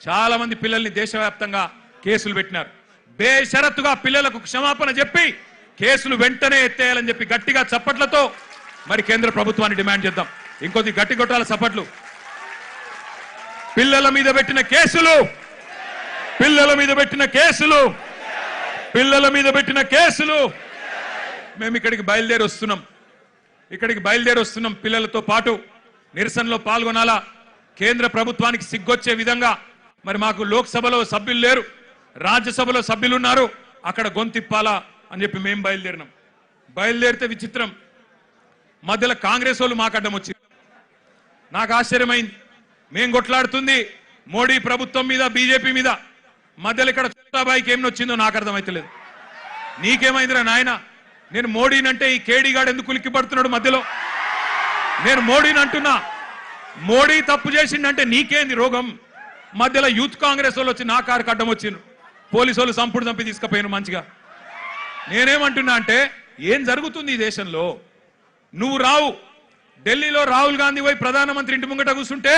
చాలా మంది పిల్లల్ని దేశవ్యాప్తంగా కేసులు పెట్టినారు. బేషరతుగా పిల్లలకు క్షమాపణ చెప్పి కేసులు వెంటనే ఎత్తేయాలని చెప్పి గట్టిగా చప్పట్లతో మరి కేంద్ర ప్రభుత్వాన్ని డిమాండ్ చేద్దాం. ఇంకొద్ది గట్టి కొట్టాల చప్పట్లు. పిల్లల మీద పెట్టిన కేసులు, పిల్లల మీద పెట్టిన కేసులు, పిల్లల మీద పెట్టిన కేసులు. మేము ఇక్కడికి బయలుదేరి వస్తున్నాం. పిల్లలతో పాటు నిరసనలో పాల్గొనాలా. కేంద్ర ప్రభుత్వానికి సిగ్గొచ్చే విధంగా మరి మాకు లోక్సభలో సభ్యులు లేరు, రాజ్యసభలో సభ్యులు ఉన్నారు, అక్కడ గొంతిప్పాలా అని చెప్పి మేము బయలుదేరితే విచిత్రం, మధ్యలో కాంగ్రెస్ వాళ్ళు మాకు అడ్డం వచ్చింది. నాకు ఆశ్చర్యమైంది. మేం కొట్లాడుతుంది మోడీ ప్రభుత్వం మీద, బీజేపీ మీద, మధ్యలో ఇక్కడ చోటాబాయికి ఏం వచ్చిందో నాకు అర్థమైతలేదు. నీకేమైందిరా నాయన? నేను మోడీనంటే ఈ కేడీగాడు ఎందుకు ఉలిక్కి పడుతున్నాడు మధ్యలో? నేను మోడీని అంటున్నా. మోడీ తప్పు చేసిండంటే నీకేంది రోగం? మధ్యలో యూత్ కాంగ్రెస్ వాళ్ళు వచ్చి నా కారుకు అడ్డం వచ్చిండ్రు, పోలీసు వాళ్ళు సంపుడు చంపి తీసుకుపోయాను మంచిగా. నేనేమంటున్నా అంటే ఏం జరుగుతుంది ఈ దేశంలో? నువ్వు రావు, ఢిల్లీలో రాహుల్ గాంధీ పోయి ప్రధానమంత్రి ఇంటి ముంగట కూర్చుంటే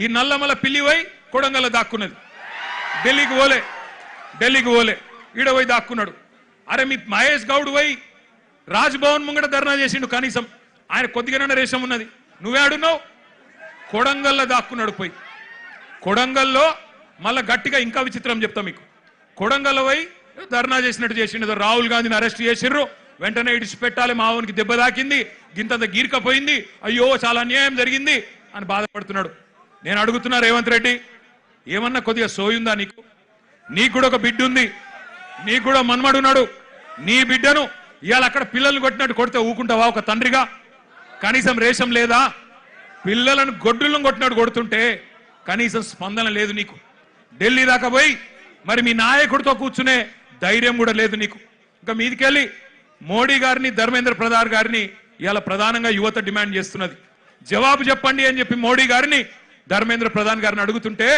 ఈ నల్లమల పిల్లి పోయి కొడంగల్లో దాక్కున్నది. ఢిల్లీకి పోలే ఈడ పోయి దాక్కున్నాడు. అరే మీ మహేష్ గౌడ్ పోయి రాజ్భవన్ ముంగట ధర్నా చేసిండు, కనీసం ఆయన కొద్దిగానే రేషం ఉన్నది. నువ్వే ఆడున్నావు, కొడంగల్లో దాక్కున్నాడు. పోయి కొడంగల్లో మళ్ళా గట్టిగా ఇంకా విచిత్రం చెప్తా మీకు. కొడంగల్లో పోయి ధర్నా చేసినట్టు చేసిండు. రాహుల్ గాంధీని అరెస్ట్ చేసిర్రు, వెంటనే ఇడిచిపెట్టాలి, మావునికి దెబ్బ తాకింది, గింతంత గీర్కపోయింది, అయ్యో చాలా అన్యాయం జరిగింది అని బాధపడుతున్నాడు. నేను అడుగుతున్నా రేవంత్ రెడ్డి, ఏమన్నా కొద్దిగా సోయుందా నీకు? నీకు కూడా ఒక బిడ్డ ఉంది, నీకు కూడా మన్మడున్నాడు. నీ బిడ్డను ఇవాళ అక్కడ పిల్లల్ని కొట్టినట్టు కొడితే ఊకుంటావా ఒక తండ్రిగా? కనీసం రేషం లేదా? పిల్లలను గొడ్డులను కొట్టినట్టు కొడుతుంటే కనీసం స్పందన లేదు నీకు. ఢిల్లీ దాకా పోయి మరి మీ నాయకుడితో కూర్చునే ధైర్యం కూడా లేదు నీకు. ఇంకా మీదికెళ్ళి మోడీ గారిని, ధర్మేంద్ర ప్రధాన్ గారిని ఇవాళ ప్రధానంగా యువత డిమాండ్ చేస్తున్నది. జవాబు చెప్పండి అని చెప్పి మోడీ గారిని, ధర్మేంద్ర ప్రధాన్ గారిని అడుగుతుంటే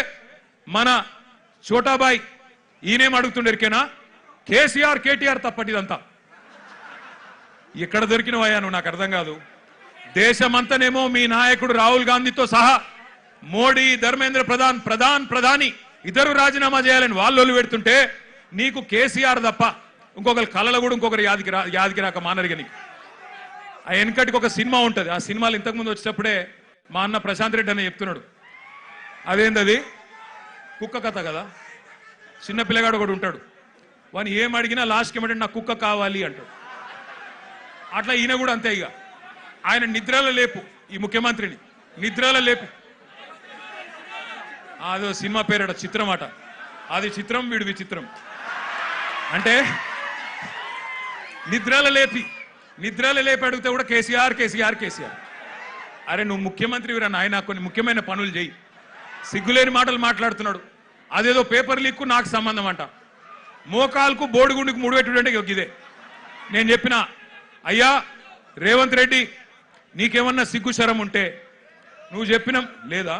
మన చోటాబాయ్ ఈయనేం అడుగుతుండేరికేనా? కేసీఆర్ కేటీఆర్ తప్పటిదంతా ఎక్కడ దొరికినవయ్యా నువ్వు? నాకు అర్థం కాదు. దేశమంతనేమో మీ నాయకుడు రాహుల్ గాంధీతో సహా మోడీ, ధర్మేంద్ర ప్రధాని ఇద్దరు రాజీనామా చేయాలని వాళ్ళు పెడుతుంటే నీకు కేసీఆర్ తప్ప ఇంకొకరు కళలు కూడా ఇంకొకరు యాదికి రాక మానరిగా నీకు. ఆ వెనకటికి ఒక సినిమా ఉంటుంది, ఆ సినిమాలు ఇంతకుముందు వచ్చేటప్పుడే మా అన్న ప్రశాంత్ రెడ్డి అని చెప్తున్నాడు. అదేంటది? కుక్క కథ కదా. చిన్న పిల్లగాడు ఒకడు ఉంటాడు, వాని ఏం అడిగినా లాస్ట్కి ఏమంటే నాకు కుక్క కావాలి అంటాడు. అట్లా ఈయన కూడా అంతే. ఇక ఆయన నిద్రలో లేపు, ఈ ముఖ్యమంత్రిని నిద్రలో లేపు. అదో సినిమా పేరట, చిత్రం అట. అది చిత్రం, వీడు విచిత్రం. అంటే నిద్రలో లేపి అడిగితే కూడా కేసీఆర్. అరే నువ్వు ముఖ్యమంత్రి వీరా నాయన, కొన్ని ముఖ్యమైన పనులు చేయి. సిగ్గులేని మాటలు మాట్లాడుతున్నాడు. అదేదో పేపర్ లీక్కు నాకు సంబంధం అంట. మోకాల్కు బోడిగుండికి ముడిపెట్టుడంటే ఇదే. నేను చెప్పిన, అయ్యా రేవంత్ రెడ్డి నీకేమన్నా సిగ్గు శరం ఉంటే నువ్వు చెప్పినాం లేదా?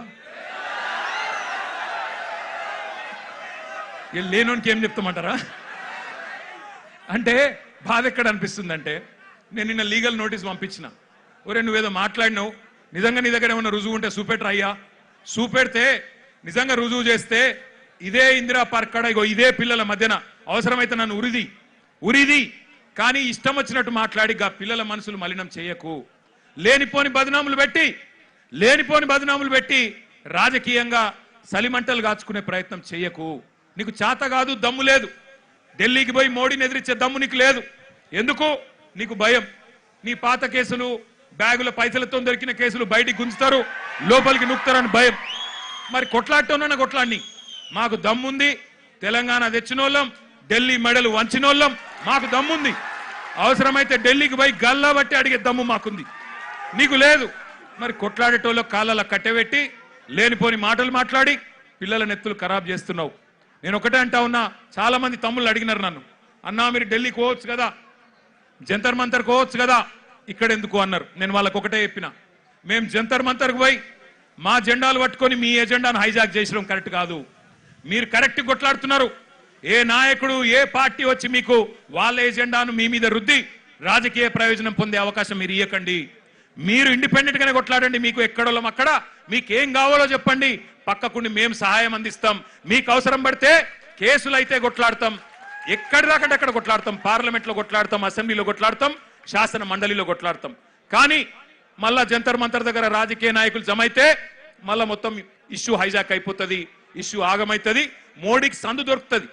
లేనోనికి ఏం చెప్తామంటారా? అంటే బాధ ఎక్కడ అనిపిస్తుందంటే, నేను నిన్న లీగల్ నోటీస్ పంపించిన. ఒరే నువ్వేదో మాట్లాడినావు, నిజంగా నీ దగ్గర ఏమన్నా రుజువు ఉంటే చూపెట్టరా అయ్యా. చూపెడితే నిజంగా రుజువు చేస్తే ఇదే ఇందిరా పార్క్ కాడ ఇగో ఇదే పిల్లల మధ్యన అవసరమైతే నన్ను ఉరిది కానీ ఇష్టం వచ్చినట్టు మాట్లాడి పిల్లల మనసులు మలినం చేయకు. లేనిపోని బదనాములు పెట్టి రాజకీయంగా సలిమంటలు కాచుకునే ప్రయత్నం చేయకు. నీకు చేత కాదు, దమ్ము లేదు. ఢిల్లీకి పోయి మోడీని ఎదిరించే దమ్ము నీకు లేదు. ఎందుకు? నీకు భయం. నీ పాత కేసులు, బ్యాగుల పైసలతో దొరికిన కేసులు బయటికి గుంజుతారు, లోపలికి నూకుతారని భయం. మరి కొట్లాడటం కొట్లాడిని. మాకు దమ్ముంది, తెలంగాణ తెచ్చినోళ్ళం, ఢిల్లీ మెడలు వంచినోళ్ళం, మాకు దమ్ముంది. అవసరమైతే ఢిల్లీకి పోయి గల్లా బట్టి అడిగే దమ్ము మాకుంది, నీకు లేదు. మరి కొట్లాడేటోళ్ళు కాళ్ళ కట్టెబెట్టి లేనిపోని మాటలు మాట్లాడి పిల్లల నెత్తులు ఖరాబ్ చేస్తున్నావు. నేను ఒకటే అంటా ఉన్నా, చాలా మంది తమ్ముళ్ళు అడిగినారు నన్ను, అన్నా మీరు ఢిల్లీకి పోవచ్చు కదా, జంతర్ మంతర్ పోవచ్చు కదా, ఇక్కడ ఎందుకు అన్నారు. నేను వాళ్ళకు ఒకటే చెప్పిన, మేము జంతర్ మంతర్కు పోయి మా జెండాలు పట్టుకొని మీ ఎజెండాను హైజాక్ చేసడం కరెక్ట్ కాదు. మీరు కరెక్ట్ కొట్లాడుతున్నారు. ఏ నాయకుడు, ఏ పార్టీ వచ్చి మీకు వాళ్ళ ఎజెండాను మీ మీద రుద్ది రాజకీయ ప్రయోజనం పొందే అవకాశం మీరు ఇవ్వకండి. మీరు ఇండిపెండెంట్ గానే కొట్లాడండి. మీకు ఎక్కడోళ్ళం అక్కడ, మీకేం కావాలో చెప్పండి, పక్కకుండి మేము సహాయం అందిస్తాం, మీకు అవసరం పడితే కేసులు అయితే కొట్లాడతాం, ఎక్కడి దాకంటే అక్కడ కొట్లాడతాం, పార్లమెంట్లో కొట్లాడతాం, అసెంబ్లీలో కొట్లాడతాం, శాసన మండలిలో కొట్లాడతాం. కానీ మళ్ళా జంతర్ మంతర్ దగ్గర రాజకీయ నాయకులు జమైతే మళ్ళా మొత్తం ఇష్యూ హైజాక్ అయిపోతుంది, ఇష్యూ ఆగమైతుంది, మోడీకి సందు దొరుకుతుంది.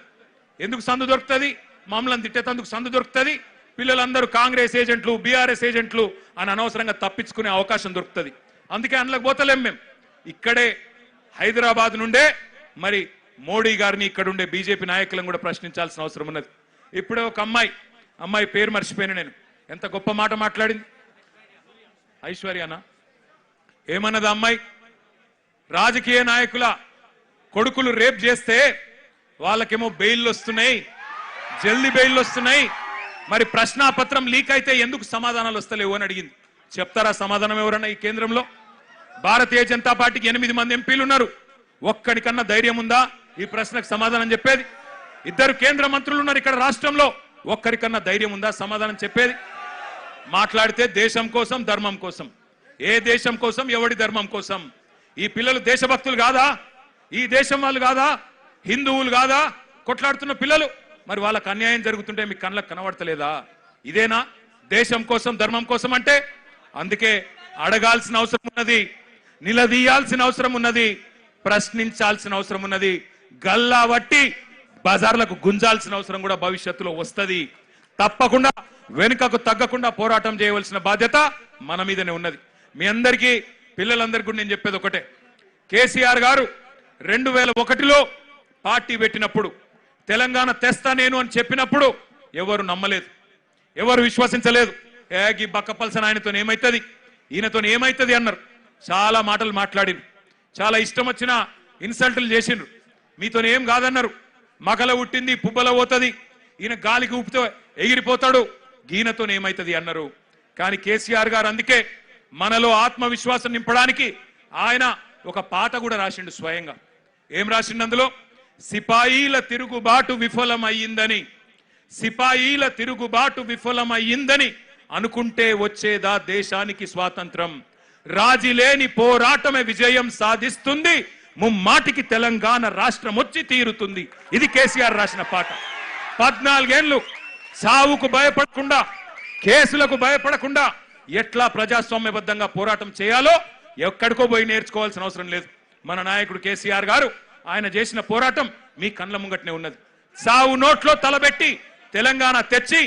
ఎందుకు సందు దొరుకుతుంది? మమ్మల్ని తిట్టేందుకు సందు దొరుకుతుంది. పిల్లలందరూ కాంగ్రెస్ ఏజెంట్లు, బీఆర్ఎస్ ఏజెంట్లు అని అనవసరంగా తప్పించుకునే అవకాశం దొరుకుతుంది. అందుకే అందులోకి పోతలేం. మేము ఇక్కడే హైదరాబాద్ నుండే మరి మోడీ గారిని ఇక్కడ ఉండే బీజేపీ నాయకులను కూడా ప్రశ్నించాల్సిన అవసరం ఉన్నది. ఇప్పుడే ఒక అమ్మాయి పేరు మర్చిపోయిన నేను, ఎంత గొప్ప మాట మాట్లాడింది. ఐశ్వర్యనా ఏమన్నది అమ్మాయి? రాజకీయ నాయకుల కొడుకులు రేప్ చేస్తే వాళ్ళకేమో బెయిల్ వస్తున్నాయి, జల్దీ బెయిల్ వస్తున్నాయి, మరి ప్రశ్నాపత్రం లీక్ అయితే ఎందుకు సమాధానాలు వస్తలేవు అని అడిగింది. చెప్తారా సమాధానం ఎవరన్నా ఈ కేంద్రంలో? భారతీయ జనతా పార్టీకి 8 మంది ఎంపీలు ఉన్నారు. ఒక్కడికన్నా ధైర్యం ఉందా ఈ ప్రశ్నకు సమాధానం చెప్పేది? 2 కేంద్ర మంత్రులు ఉన్నారు ఇక్కడ రాష్ట్రంలో, ఒక్కరికన్నా ధైర్యం ఉందా సమాధానం చెప్పేది? మాట్లాడితే దేశం కోసం, ధర్మం కోసం. ఏ దేశం కోసం, ఎవడి ధర్మం కోసం? ఈ పిల్లలు దేశభక్తులు కాదా? ఈ దేశం వాళ్ళు కాదా? హిందువులు కాదా కొట్లాడుతున్న పిల్లలు? మరి వాళ్ళకు అన్యాయం జరుగుతుంటే మీకు కళ్ళకు కనబడతలేదా? ఇదేనా దేశం కోసం, ధర్మం కోసం అంటే? అందుకే అడగాల్సిన అవసరం ఉన్నది, నిలదీయాల్సిన అవసరం ఉన్నది, ప్రశ్నించాల్సిన అవసరం ఉన్నది, గల్లా వట్టి బజార్లకు గుంజాల్సిన అవసరం కూడా భవిష్యత్తులో వస్తుంది. తప్పకుండా వెనుకకు తగ్గకుండా పోరాటం చేయవలసిన బాధ్యత మన మీదనే ఉన్నది. మీ అందరికీ, పిల్లలందరికీ నేను చెప్పేది ఒకటే, కేసీఆర్ గారు 2001లో పార్టీ పెట్టినప్పుడు తెలంగాణ తెస్తా నేను అని చెప్పినప్పుడు ఎవరు నమ్మలేదు, ఎవరు విశ్వసించలేదు. ఈ బక్కపల్సన ఆయనతో ఏమైతుంది, ఈయనతో ఏమైతుంది అన్నారు. చాలా మాటలు మాట్లాడిరు, చాలా ఇష్టం వచ్చిన ఇన్సల్టులు చేసిండ్రు. మీతో ఏం కాదన్నారు. మగల ఉట్టింది పుబ్బల పోతుంది, ఈయన గాలికి ఊపితే ఎగిరిపోతాడు, ఈయనతో ఏమైతుంది అన్నారు. కానీ కేసీఆర్ గారు అందుకే మనలో ఆత్మవిశ్వాసం నింపడానికి ఆయన ఒక పాట కూడా రాసిండు స్వయంగా. ఏం రాసిండు అందులో? సిపాయిల తిరుగుబాటు విఫలమయ్యిందని, సిపాయిల తిరుగుబాటు విఫలమయ్యిందని అనుకుంటే వచ్చేదా దేశానికి స్వాతంత్రం? రాజీలేని పోరాటమే విజయం సాధిస్తుంది, ముమ్మాటికి తెలంగాణ రాష్ట్రం వచ్చి తీరుతుంది. ఇది కేసీఆర్ రాసిన పాట. 14 ఏళ్లు సావుకు భయపడకుండా, కేసులకు భయపడకుండా ఎట్లా ప్రజాస్వామ్యబద్ధంగా పోరాటం చేయాలో ఎక్కడికో పోయి నేర్చుకోవాల్సిన అవసరం లేదు. మన నాయకుడు కేసీఆర్ గారు ఆయన చేసిన పోరాటం మీ కళ్ళ ముంగట్నే ఉన్నది. సావు నోట్లో తలబెట్టి తెలంగాణ తెచ్చి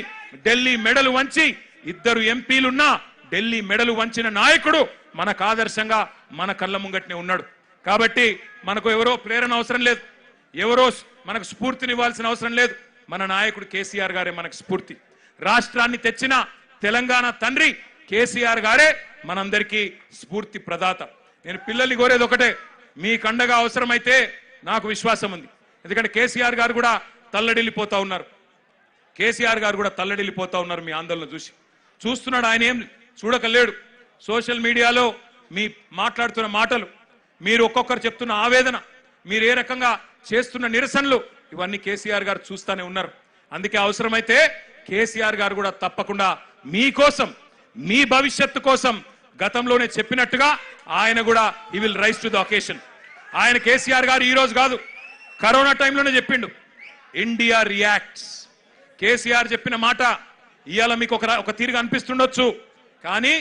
ఢిల్లీ మెడలు వంచి 2 ఎంపీలున్నా ఢిల్లీ మెడలు వంచిన నాయకుడు మనకు ఆదర్శంగా మన కళ్ళ ముంగట్నే ఉన్నాడు. కాబట్టి మనకు ఎవరో ప్రేరణ అవసరం లేదు, ఎవరో మనకు స్ఫూర్తినివ్వాల్సిన అవసరం లేదు. మన నాయకుడు కేసీఆర్ గారే మనకు స్ఫూర్తి. రాష్ట్రాన్ని తెచ్చిన తెలంగాణ తండ్రి కేసీఆర్ గారే మనందరికీ స్ఫూర్తి ప్రదాత. నేను పిల్లల్ని కోరేది ఒకటే, మీ కండగా అవసరమైతే నాకు విశ్వాసం ఉంది. ఎందుకంటే కేసీఆర్ గారు కూడా తల్లడిల్లిపోతా ఉన్నారు. కేసీఆర్ గారు కూడా తల్లడిల్లిపోతా ఉన్నారు మీ ఆందోళన చూస్తున్నాడు. ఆయన ఏం చూడకలేడు. సోషల్ మీడియాలో మీ మాట్లాడుతున్న మాటలు, మీరు ఒక్కొక్కరు చెప్తున్న ఆవేదన, మీరు ఏ రకంగా చేస్తున్న నిరసనలు, ఇవన్నీ కేసీఆర్ గారు చూస్తూనే ఉన్నారు. అందుకే అవసరమైతే కేసీఆర్ గారు కూడా తప్పకుండా మీకోసం, మీ భవిష్యత్తు కోసం గతంలోనే చెప్పినట్టుగా ఆయన కూడా he will rise to the occasion. ఆయన కేసీఆర్ గారు ఈ రోజు కాదు, కరోనా టైంలోనే చెప్పిండు, ఇండియా రియాక్ట్స్. కేసీఆర్ చెప్పిన మాట ఇవాళ మీకు ఒక తీరుగా అనిపిస్తుండొచ్చు, కానీ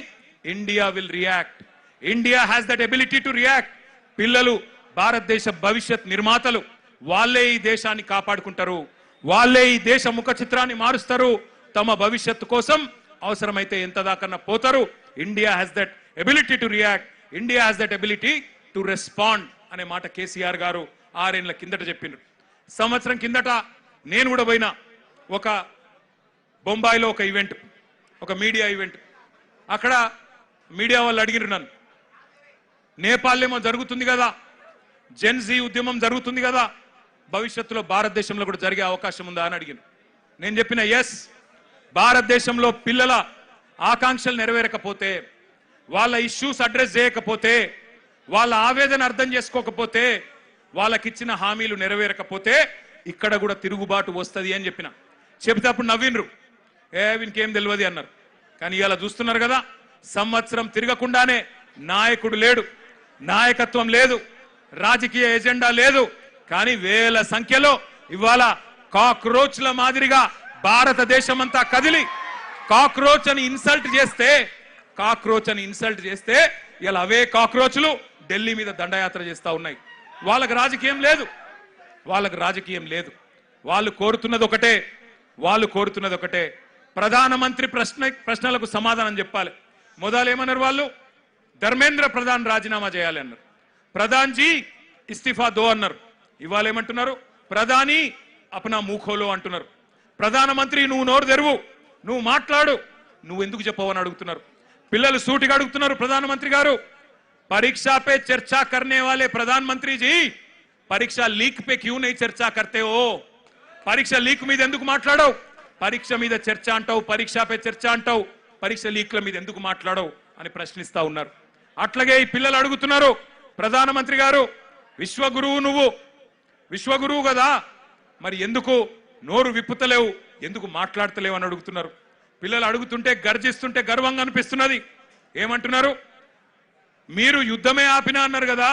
India will react. India has that ability to react. పిల్లలు భారతదేశ భవిష్యత్ నిర్మాతలు, వాళ్ళే ఈ దేశాన్ని కాపాడుకుంటారు, వాళ్ళే ఈ దేశ ముఖ చిత్రాన్ని మారుస్తారు. తమ భవిష్యత్తు కోసం అవసరమైతే ఎంత దాకన్నా పోతారు. India has that ability to react, India has that ability to respond అనే మాట కేసీఆర్ గారు 6 ఏళ్ల కిందట చెప్పిండ్రు. సంవత్సరం కిందట నేను కూడా పోయినా ఒక బొంబాయిలో ఒక ఈవెంట్, ఒక మీడియా ఈవెంట్. అక్కడ మీడియా వాళ్ళు అడిగిరు నన్ను, నేపాల్లో జరుగుతుంది కదా, జెన్జీ ఉద్యమం జరుగుతుంది కదా, భవిష్యత్తులో భారతదేశంలో కూడా జరిగే అవకాశం ఉందా అని అడిగాను. నేను చెప్పిన ఎస్, భారతదేశంలో పిల్లల ఆకాంక్షలు నెరవేరకపోతే, వాళ్ళ ఇష్యూస్ అడ్రస్ చేయకపోతే, వాళ్ళ ఆవేదన అర్థం చేసుకోకపోతే, వాళ్ళకిచ్చిన హామీలు నెరవేరకపోతే ఇక్కడ కూడా తిరుగుబాటు వస్తుంది అని చెప్పిన. చెప్తే అప్పుడు నవ్విండ్రు, వీనికేం తెలియదు అన్నారు. కానీ ఇలా చూస్తున్నారు కదా, సంవత్సరం తిరగకుండానే నాయకుడు లేడు, నాయకత్వం లేదు, రాజకీయ ఎజెండా లేదు. కానీ వేల సంఖ్యలో ఇవాళ కాక్రోచ్ల మాదిరిగా భారతదేశం అంతా కదిలి కాక్రోచ్ అని ఇన్సల్ట్ చేస్తే ఇలా అవే కాక్రోచ్లు ఢిల్లీ మీద దండయాత్ర చేస్తా ఉన్నాయి. వాళ్ళకి రాజకీయం లేదు. వాళ్ళు కోరుతున్నది ఒకటే ప్రధానమంత్రి ప్రశ్నలకు సమాధానం చెప్పాలి. మొదలు ఏమన్నారు వాళ్ళు? ధర్మేంద్ర ప్రధాన్ రాజీనామా చేయాలి అన్నారు. ప్రధాన్ జీ ఇస్తిఫా దో అన్నారు. ఇవాళ ఏమంటున్నారు? ప్రధాని అప్నా మూఖోలో అంటున్నారు. ప్రధానమంత్రి నువ్వు నోరు తెరువు, నువ్వు మాట్లాడు, నువ్వు ఎందుకు చెప్పవని అడుగుతున్నారు. పిల్లలు సూటిగా అడుగుతున్నారు. ప్రధానమంత్రి గారు, परीक्षा पे चर्चा करने वाले प्रधानमंत्री जी परीक्षा लीक पे क्यों नहीं चर्चा करते हो? परीक्षा लीक మీద ఎందుకు మాట్లాడవు? పరీక్ష మీద చర్చ అంటావు, పరీక్ష పే చర్చ అంటావు, పరీక్ష లీక్ల మీద ఎందుకు మాట్లాడవు అని ప్రశ్నిస్తా ఉన్నారు. అట్లాగే ఈ పిల్లలు అడుగుతున్నారు, ప్రధానమంత్రి గారు నువ్వు విశ్వగురువు కదా, మరి ఎందుకు నోరు విప్పుతలేవు, ఎందుకు మాట్లాడతలేవు అని అడుగుతున్నారు. పిల్లలు అడుగుతుంటే గర్జిస్తుంటే గర్వంగా అనిపిస్తున్నది. ఏమంటున్నారు? మీరు యుద్ధమే ఆపినా అన్నారు కదా,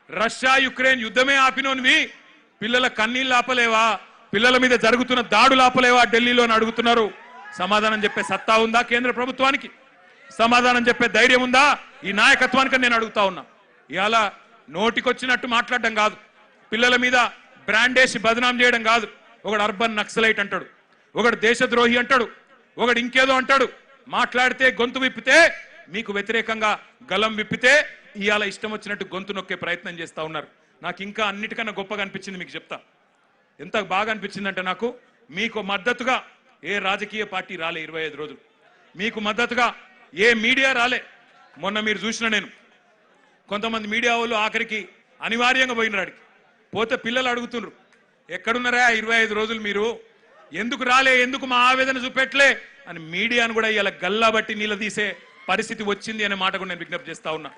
రష్యా యుక్రెయిన్ యుద్ధమే ఆపినోనివి పిల్లల కన్నీళ్ళు ఆపలేవా, పిల్లల మీద జరుగుతున్న దాడులు ఆపలేవా ఢిల్లీలో అని అడుగుతున్నారు. సమాధానం చెప్పే సత్తా ఉందా కేంద్ర ప్రభుత్వానికి? సమాధానం చెప్పే ధైర్యం ఉందా ఈ నాయకత్వానికి నేను అడుగుతా ఉన్నా. ఇవాళ నోటికొచ్చినట్టు మాట్లాడడం కాదు, పిల్లల మీద బ్రాండేసి బదనాం చేయడం కాదు. ఒకడు అర్బన్ నక్సలైట్ అంటాడు, ఒకడు దేశద్రోహి అంటాడు, ఒకడు ఇంకేదో అంటాడు. మాట్లాడితే గొంతు విప్పితే, మీకు వ్యతిరేకంగా గలం విప్పితే ఇవాళ ఇష్టం వచ్చినట్టు గొంతు నొక్కే ప్రయత్నం చేస్తా ఉన్నారు. నాకు ఇంకా అన్నిటికన్నా గొప్పగా అనిపించింది, మీకు చెప్తా. ఎంత బాగా అనిపించిందంటే, నాకు మీకు మద్దతుగా ఏ రాజకీయ పార్టీ రాలే 25 రోజులు, మీకు మద్దతుగా ఏ మీడియా రాలే. మొన్న మీరు చూసిన నేను కొంతమంది మీడియా వాళ్ళు ఆఖరికి అనివార్యంగా పోయినాడికి పోతే పిల్లలు అడుగుతున్నారు, ఎక్కడున్నారా 25 రోజులు మీరు, ఎందుకు రాలే, ఎందుకు మా ఆవేదన చూపెట్టలే అని మీడియాను కూడా ఇలా గల్లా బట్టి నిలదీసే పరిస్థితి వచ్చింది అనే మాట కూడా నేను విజ్ఞప్తి చేస్తా ఉన్నా.